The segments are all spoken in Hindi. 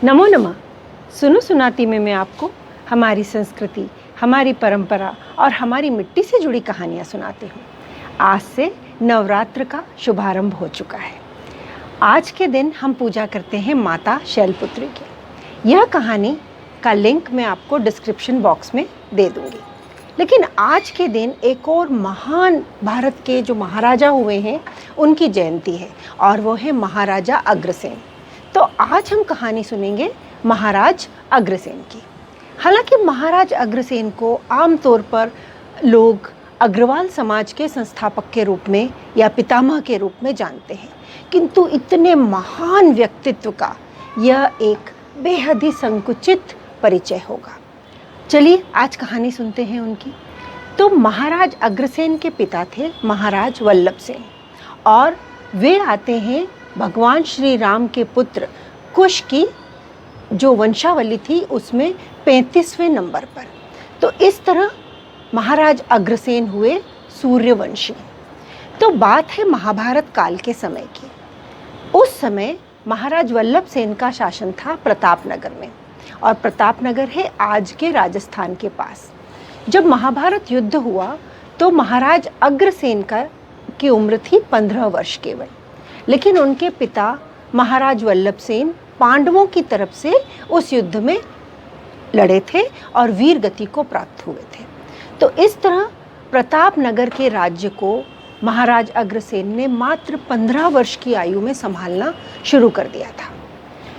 नमो नमः। सुनो सुनाती में मैं आपको हमारी संस्कृति, हमारी परंपरा और हमारी मिट्टी से जुड़ी कहानियाँ सुनाती हूँ। आज से नवरात्र का शुभारंभ हो चुका है। आज के दिन हम पूजा करते हैं माता शैलपुत्री की। यह कहानी का लिंक मैं आपको डिस्क्रिप्शन बॉक्स में दे दूँगी। लेकिन आज के दिन एक और महान भारत के जो महाराजा हुए हैं उनकी जयंती है और वो है महाराजा अग्रसेन। तो आज हम कहानी सुनेंगे महाराज अग्रसेन की। हालांकि महाराज अग्रसेन को आमतौर पर लोग अग्रवाल समाज के संस्थापक के रूप में या पितामह के रूप में जानते हैं, किंतु इतने महान व्यक्तित्व का यह एक बेहद ही संकुचित परिचय होगा। चलिए आज कहानी सुनते हैं उनकी। तो महाराज अग्रसेन के पिता थे महाराज वल्लभ सेन और वे आते हैं भगवान श्री राम के पुत्र कुश की जो वंशावली थी उसमें 35वें नंबर पर। तो इस तरह महाराज अग्रसेन हुए सूर्यवंशी। तो बात है महाभारत काल के समय की। उस समय महाराज वल्लभ सेन का शासन था प्रतापनगर में और प्रतापनगर है आज के राजस्थान के पास। जब महाभारत युद्ध हुआ तो महाराज अग्रसेन की उम्र थी 15 वर्ष केवल, लेकिन उनके पिता महाराज वल्लभ सेन पांडवों की तरफ से उस युद्ध में लड़े थे और वीर गति को प्राप्त हुए थे। तो इस तरह प्रतापनगर के राज्य को महाराज अग्रसेन ने मात्र 15 वर्ष की आयु में संभालना शुरू कर दिया था।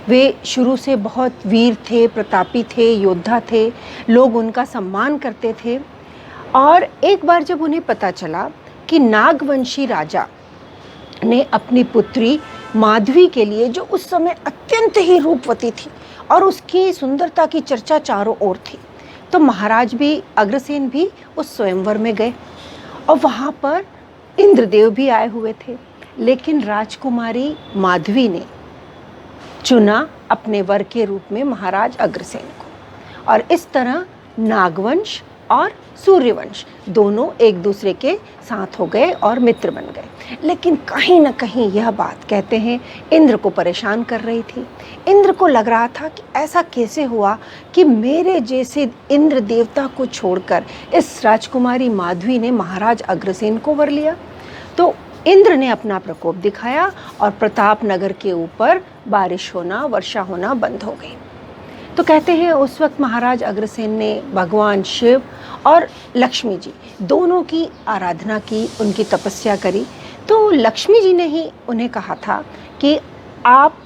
वे शुरू से बहुत वीर थे, प्रतापी थे, योद्धा थे, लोग उनका सम्मान करते थे। और एक बार जब उन्हें पता चला कि नागवंशी राजा ने अपनी पुत्री माधवी के लिए, जो उस समय अत्यंत ही रूपवती थी और उसकी सुंदरता की चर्चा चारों ओर थी, तो महाराज भी अग्रसेन भी उस स्वयंवर में गए और वहाँ पर इंद्रदेव भी आए हुए थे। लेकिन राजकुमारी माधवी ने चुना अपने वर के रूप में महाराज अग्रसेन को और इस तरह नागवंश और सूर्यवंश दोनों एक दूसरे के साथ हो गए और मित्र बन गए। लेकिन कहीं ना कहीं यह बात कहते हैं इंद्र को परेशान कर रही थी। इंद्र को लग रहा था कि ऐसा कैसे हुआ कि मेरे जैसे इंद्र देवता को छोड़कर इस राजकुमारी माधवी ने महाराज अग्रसेन को वर लिया। तो इंद्र ने अपना प्रकोप दिखाया और प्रतापनगर के ऊपर बारिश होना, वर्षा होना बंद हो गई। तो कहते हैं उस वक्त महाराज अग्रसेन ने भगवान शिव और लक्ष्मी जी दोनों की आराधना की, उनकी तपस्या करी। तो लक्ष्मी जी ने ही उन्हें कहा था कि आप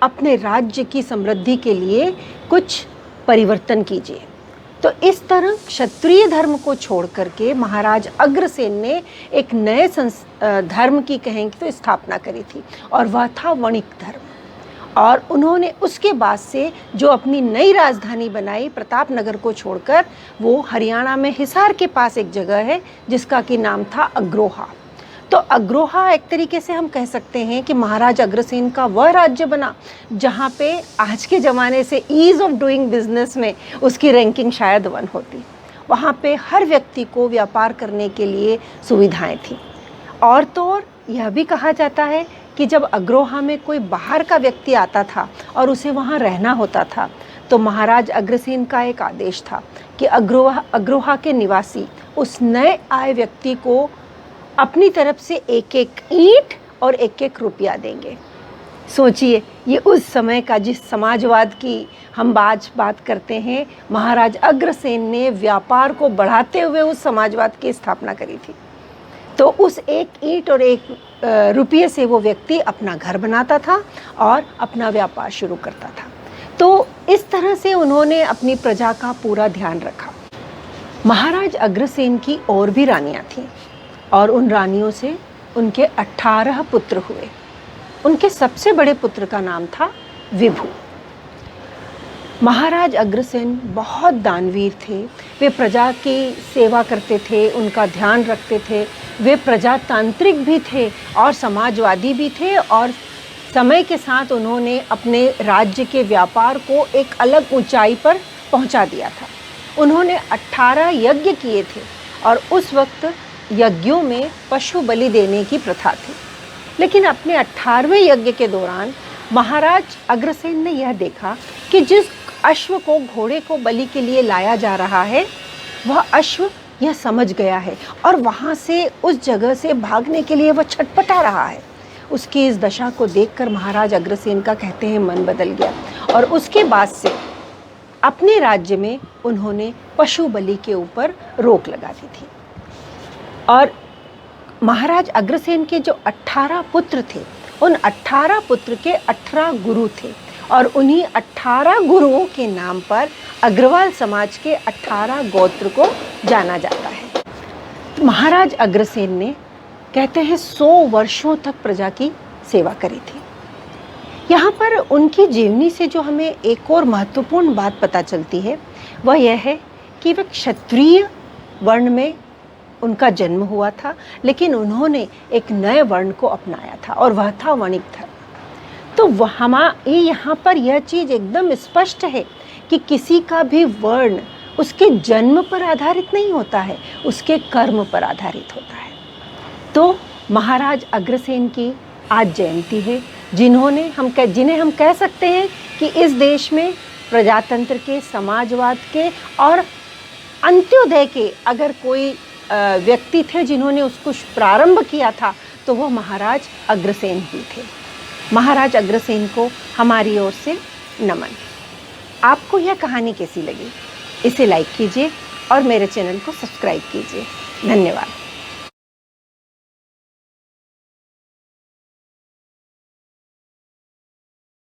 अपने राज्य की समृद्धि के लिए कुछ परिवर्तन कीजिए। तो इस तरह क्षत्रिय धर्म को छोड़ करके महाराज अग्रसेन ने एक नए धर्म की कहेंगे तो स्थापना करी थी और वह था वणिक धर्म। और उन्होंने उसके बाद से जो अपनी नई राजधानी बनाई प्रतापनगर को छोड़कर, वो हरियाणा में हिसार के पास एक जगह है जिसका कि नाम था अग्रोहा। तो अग्रोहा एक तरीके से हम कह सकते हैं कि महाराज अग्रसेन का वह राज्य बना जहाँ पे आज के ज़माने से ईज़ ऑफ डूइंग बिजनेस में उसकी रैंकिंग शायद 1 होती। वहाँ पे हर व्यक्ति को व्यापार करने के लिए सुविधाएं थी। और तो और यह भी कहा जाता है कि जब अग्रोहा में कोई बाहर का व्यक्ति आता था और उसे वहाँ रहना होता था, तो महाराज अग्रसेन का एक आदेश था कि अग्रोहा के निवासी उस नए आए व्यक्ति को अपनी तरफ से एक एक ईंट और एक एक रुपया देंगे। सोचिए, ये उस समय का जिस समाजवाद की हम आज बात करते हैं, महाराज अग्रसेन ने व्यापार को बढ़ाते हुए उस समाजवाद की स्थापना करी थी। तो उस एक ईंट और एक रुपये से वो व्यक्ति अपना घर बनाता था और अपना व्यापार शुरू करता था। तो इस तरह से उन्होंने अपनी प्रजा का पूरा ध्यान रखा। महाराज अग्रसेन की और भी रानियां थीं और उन रानियों से उनके 18 पुत्र हुए। उनके सबसे बड़े पुत्र का नाम था विभु। महाराज अग्रसेन बहुत दानवीर थे। वे प्रजा की सेवा करते थे, उनका ध्यान रखते थे। वे प्रजातांत्रिक भी थे और समाजवादी भी थे और समय के साथ उन्होंने अपने राज्य के व्यापार को एक अलग ऊंचाई पर पहुंचा दिया था। उन्होंने 18 यज्ञ किए थे और उस वक्त यज्ञों में पशु बलि देने की प्रथा थी। लेकिन अपने 18वें यज्ञ के दौरान महाराज अग्रसेन ने यह देखा कि जिस अश्व को घोड़े को बलि के लिए लाया जा रहा है वह अश्व यह समझ गया है और वहाँ से उस जगह से भागने के लिए वह छटपटा रहा है। उसकी इस दशा को देखकर महाराज अग्रसेन का कहते हैं मन बदल गया और उसके बाद से अपने राज्य में उन्होंने पशु बलि के ऊपर रोक लगा दी थी। और महाराज अग्रसेन के जो 18 पुत्र थे, उन 18 पुत्र के 18 गुरु थे और उन्हीं 18 गुरुओं के नाम पर अग्रवाल समाज के 18 गोत्र को जाना जाता है। तो महाराज अग्रसेन ने कहते हैं 100 वर्षों तक प्रजा की सेवा करी थी। यहाँ पर उनकी जीवनी से जो हमें एक और महत्वपूर्ण बात पता चलती है वह यह है कि वह क्षत्रिय वर्ण में उनका जन्म हुआ था, लेकिन उन्होंने एक नए वर्ण को अपनाया था और वह था वणिक धर्म। तो यहाँ पर यह चीज़ एकदम स्पष्ट है कि किसी का भी वर्ण उसके जन्म पर आधारित नहीं होता है, उसके कर्म पर आधारित होता है। तो महाराज अग्रसेन की आज जयंती है, जिन्हें हम कह सकते हैं कि इस देश में प्रजातंत्र के, समाजवाद के और अंत्योदय के अगर कोई व्यक्ति थे जिन्होंने उसको प्रारंभ किया था तो वह महाराज अग्रसेन ही थे। महाराज अग्रसेन को हमारी ओर से नमन। आपको यह कहानी कैसी लगी? इसे लाइक कीजिए और मेरे चैनल को सब्सक्राइब कीजिए। धन्यवाद।